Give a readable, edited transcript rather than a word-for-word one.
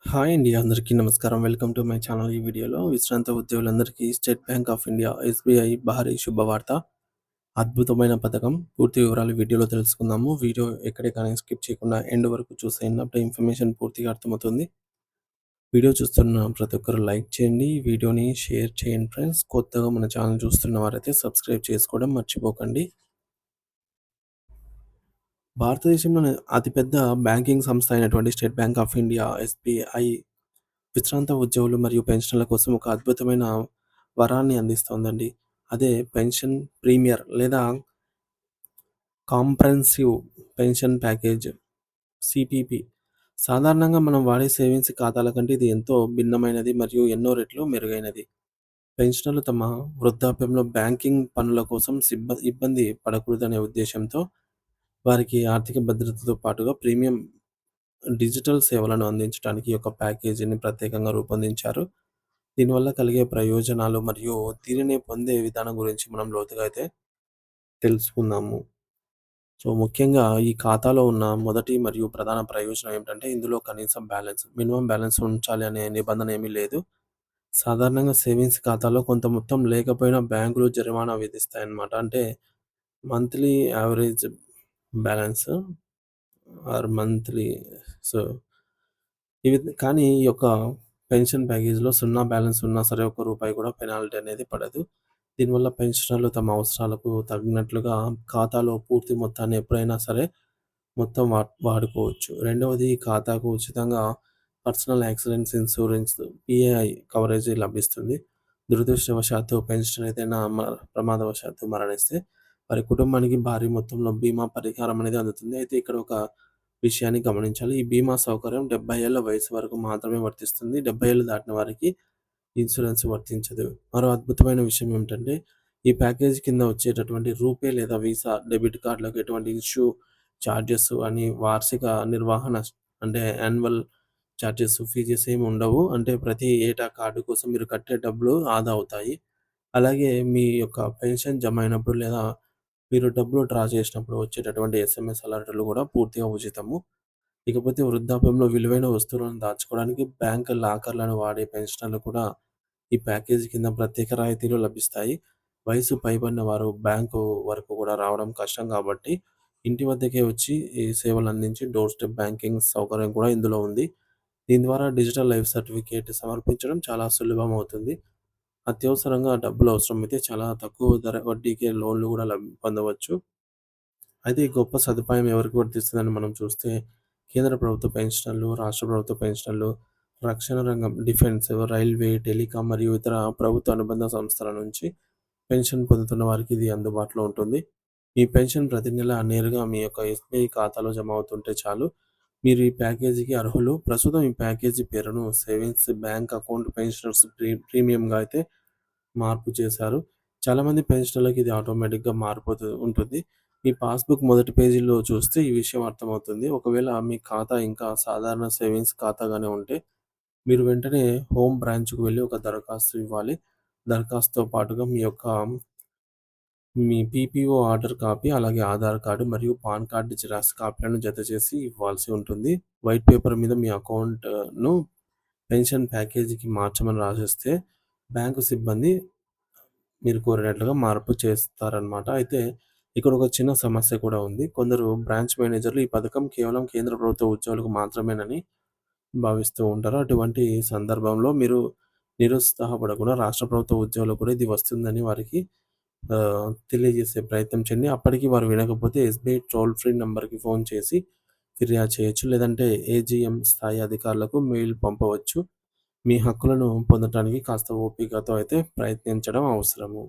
Hi అండి. అందరికీ నమస్కారం. Welcome to my channel. ఈ వీడియోలో విశ్రాంత ఉద్యోగులందరికీ state bank of India SBI భారీ శుభవార్త. అద్భుతమైన పథకం. పూర్తి వివరాలు వీడియోలో తెలుసుకుందాము. వీడియో ఎక్కడే కానీ స్కిప్ చేయకుండా ఎండ్ వరకు చూసేయండి. అప్పుడే ఇన్ఫర్మేషన్ పూర్తిగా అర్థమవుతుంది. వీడియో చూస్తున్న ప్రతి ఒక్కరు లైక్ చేయండి. వీడియోని షేర్ చేయండి ఫ్రెండ్స్. కొత్తగా మన ఛానల్ చూస్తున్న వారైతే సబ్స్క్రైబ్ చేసుకోవడం మర్చిపోకండి. భారతదేశంలోని అతిపెద్ద బ్యాంకింగ్ సంస్థ అయినటువంటి state bank of India SBI విశ్రాంత ఉద్యోగులు మరియు పెన్షన్ల కోసం ఒక అద్భుతమైన వరాన్ని అందిస్తోందండి. అదే పెన్షన్ ప్రీమియర్ లేదా కాంప్రహెన్సివ్ పెన్షన్ ప్యాకేజ్ సీపీపీ. సాధారణంగా మనం వాడే సేవింగ్స్ ఖాతాల కంటే ఇది ఎంతో భిన్నమైనది మరియు ఎన్నో రెట్లు మెరుగైనది. పెన్షనర్లు తమ వృద్ధాప్యంలో బ్యాంకింగ్ పనుల కోసం ఇబ్బంది పడకూడదనే ఉద్దేశ్యంతో వారికి ఆర్థిక భద్రతతో పాటుగా ప్రీమియం డిజిటల్ సేవలను అందించడానికి ఈ యొక్క ప్యాకేజీని ప్రత్యేకంగా రూపొందించారు. దీనివల్ల కలిగే ప్రయోజనాలు మరియు దీనిని పొందే విధానం గురించి మనం లోతుగా అయితే తెలుసుకుందాము. సో, ముఖ్యంగా ఈ ఖాతాలో ఉన్న మొదటి మరియు ప్రధాన ప్రయోజనం ఏమిటంటే ఇందులో కనీసం బ్యాలెన్స్, మినిమమ్ బ్యాలెన్స్ ఉంచాలి అనే నిబంధన ఏమీ లేదు. సాధారణంగా సేవింగ్స్ ఖాతాలో కొంత మొత్తం లేకపోయినా బ్యాంకులు జరిమానా విధిస్తాయన్నమాట. అంటే monthly average balance or monthly so కానీ ఈ యొక్క పెన్షన్ ప్యాకేజ్‌లో సున్నా బ్యాలెన్స్ ఉన్నా సరే ఒక్క రూపాయి కూడా పెనాల్టీ అనేది పడదు. దీనివల్ల పెన్షనర్లు తమ అవసరాలకు తగినట్లుగా ఖాతాలో పూర్తి మొత్తాన్ని ఎప్పుడైనా సరే మొత్తం వాడుకోవచ్చు. రెండవది ఈ ఖాతాకు ఉచితంగా పర్సనల్ యాక్సిడెంట్స్ ఇన్సూరెన్స్ పీఏఐ కవరేజ్ లభిస్తుంది. దురదృష్టవశాత్తు పెన్షనర్ ఏదైనా ప్రమాదవశాత్తు మరణిస్తే వారి కుటుంబానికి భారీ మొత్తంలో బీమా పరిహారం అనేది అందుతుంది. అయితే ఇక్కడ ఒక విషయాన్ని గమనించాలి. ఈ బీమా సౌకర్యం 70 ఏళ్ల వయసు వరకు మాత్రమే వర్తిస్తుంది. 70 ఏళ్లు దాటిన వారికి ఇన్సూరెన్స్ వర్తించదు. మరో అద్భుతమైన విషయం ఏమిటంటే, ఈ ప్యాకేజ్ కింద వచ్చేటటువంటి రూపే లేదా వీసా డెబిట్ కార్డ్‌లకు ఎటువంటి చార్జెస్ అని వార్షిక నిర్వహణ అంటే యాన్యువల్ చార్జెస్, ఫీజెస్ ఏమి ఉండవు. అంటే ప్రతి ఏటా కార్డ్ కోసం మీరు కట్టే డబ్బులు ఆదా అవుతాయి. అలాగే మీ యొక్క పెన్షన్ జమ అయినప్పుడు లేదా మీరు డబ్బులు డ్రా చేసినప్పుడు వచ్చేటటువంటి ఎస్ఎంఎస్ అలర్ట్‌లు కూడా పూర్తిగా ఉచితము. ఇకపోతే వృద్ధాప్యంలో విలువైన వస్తువులను దాచుకోవడానికి బ్యాంక్ లాకర్‌లను వాడే పెన్షనర్లు కూడా ఈ ప్యాకేజీ కింద ప్రత్యేక రాయితీలు లభిస్తాయి. వయసు పైబడిన వారు బ్యాంకు వరకు కూడా రావడం కష్టం కాబట్టి, ఇంటి వద్దకే వచ్చి ఈ సేవలు అందించి డోర్ స్టెప్ బ్యాంకింగ్ సౌకర్యం కూడా ఇందులో ఉంది. దీని ద్వారా డిజిటల్ లైఫ్ సర్టిఫికేట్ సమర్పించడం చాలా సులభం అవుతుంది. అత్యవసరంగా డబ్బులు అవసరమైతే చాలా తక్కువ వడ్డీకే లోన్‌లు కూడా పొందవచ్చు. అయితే ఈ గొప్ప సదుపాయం ఎవరికి వర్తిస్తుందని మనం చూస్తే, కేంద్ర ప్రభుత్వ పెన్షనర్లు, రాష్ట్ర ప్రభుత్వ పెన్షనర్లు, రక్షణ రంగం, డిఫెన్స్, రైల్వే, టెలికాం మరియు ఇతర ప్రభుత్వ అనుబంధ సంస్థల నుంచి పెన్షన్ పొందుతున్న వారికి ఇది అందుబాటులో ఉంటుంది. ఈ పెన్షన్ ప్రతి నెల నేరుగా మీ యొక్క ఎస్‌బీఐ ఖాతాలో జమ అవుతుంటే చాలు. మీరు ఈ ప్యాకేజీకి అర్హులు. ప్రస్తుతం ఈ ప్యాకేజీ పేరును సేవింగ్స్ బ్యాంక్ అకౌంట్ పెన్షనర్స్ ప్రీమియంగా అయితే మార్పు చేశారు. చాలామంది పెన్షనర్లకి ఇది ఆటోమేటిక్‌గా మారిపోతూ ఉంటుంది. మీ పాస్‌బుక్ మొదటి పేజీలో చూస్తే ఈ విషయం అర్థమవుతుంది. ఒకవేళ మీ ఖాతా ఇంకా సాధారణ సేవింగ్స్ ఖాతాగానే ఉంటే, మీరు వెంటనే హోమ్ బ్రాంచ్‌కి వెళ్లి ఒక దరఖాస్తు ఇవ్వాలి. దరఖాస్తుతో పాటుగా మీ పీపీఓ ఆర్డర్ కాపీ, అలాగే ఆధార్ కార్డ్ మరియు పాన్ కార్డ్ జిరాక్స్ కాపీలను జతచేసి ఇవ్వాల్సి ఉంటుంది. వైట్ పేపర్ మీద మీ అకౌంట్‌ను పెన్షన్ ప్యాకేజీకి మార్చమని రాసేస్తే బ్యాంకు సిబ్బంది మీరు కోరినట్లుగా మార్పు చేస్తారనమాట. అయితే ఇక్కడ ఒక చిన్న సమస్య కూడా ఉంది. కొందరు బ్రాంచ్ మేనేజర్లు ఈ పథకం కేవలం కేంద్ర ప్రభుత్వ ఉద్యోగులకు మాత్రమేనని భావిస్తూ ఉంటారు. అటువంటి సందర్భంలో మీరు నిరుత్సాహపడకుండా రాష్ట్ర ప్రభుత్వ ఉద్యోగులకు కూడా ఇది వస్తుందని వారికి తెలియజేసే ప్రయత్నం చేయండి. అప్పటికి వారు వినకపోతే ఎస్‌బీఐ టోల్ ఫ్రీ నంబర్‌కి ఫోన్ చేసి ఫిర్యాదు చేయొచ్చు. లేదంటే ఏజీఎం స్థాయి అధికారులకు మెయిల్ పంపవచ్చు. మీ హక్కులను పొందటానికి కాస్త ఓపికతో అయితే ప్రయత్నించడం అవసరము.